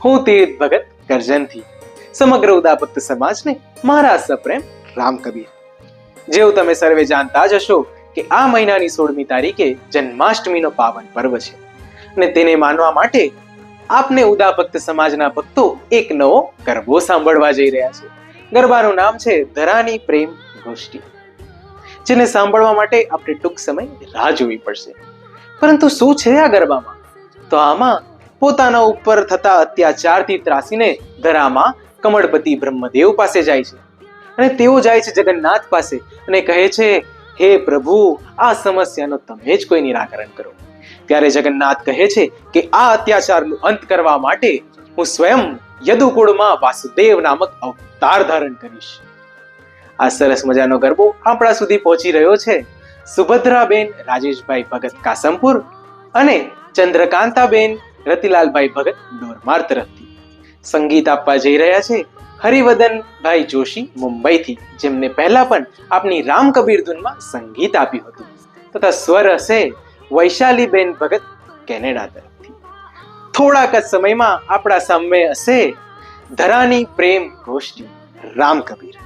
હું તીર્થ ભગત કરજણથી સમગ્ર ઉદાપત્ત સમાજને મારા સપ્રેમ રામ કબીર. જેવું તમે સર્વે જાણતા જ હશો કે આ મહિનાની 16મી તારીખે જન્માષ્ટમીનો પાવન પર્વ છે અને તેને માનવા માટે આપને ઉદાપત્ત સમાજના ભક્તો એક નવો ગરબો સાંભળવા જઈ રહ્યા છે. ગરબાનું નામ છે ધરાની પ્રેમ ગોષ્ઠી, જેને સાંભળવા માટે આપણે ટૂંક સમય રાહ જોવી પડશે. પરંતુ શું છે આ ગરબામાં? તો આમાં પોતાના ઉપર થતા અત્યાચારથી ત્રાસીને ધરામાં કમળપતિ બ્રહ્મદેવ પાસે જાય છે અને તેઓ જાય છે જગન્નાથ પાસે અને કહે છે, હે પ્રભુ, આ સમસ્યાનો તમે જ કોઈ નિરાકરણ કરો. ત્યારે જગન્નાથ કહે છે કે આ અત્યાચારનો અંત કરવા માટે હું સ્વયં યદુકુળમાં વાસુદેવ નામક અવતાર ધારણ કરીશ. આ સરસ મજાનો ગરબો આપણા સુધી પહોંચી રહ્યો છે સુભદ્રાબેન રાજેશભાઈ ભગત કાસમપુર અને ચંદ્રકાંતાબેન રતિલાલભાઈ ભગત ડોરમાર તરફથી. સંગીત આપવા જઈ રહ્યા છે હરિવદનભાઈ જોશી મુંબઈથી, જેમને પહેલા પણ આપની રામ કબીર ધૂનમાં સંગીત આપ્યું હતું, તથા સ્વર હશે વૈશાલીબેન ભગત કેનેડા તરફથી. થોડાક જ સમયમાં આપણા સામે હશે ધરાની પ્રેમ ગોષ્ઠી રામ કબીર.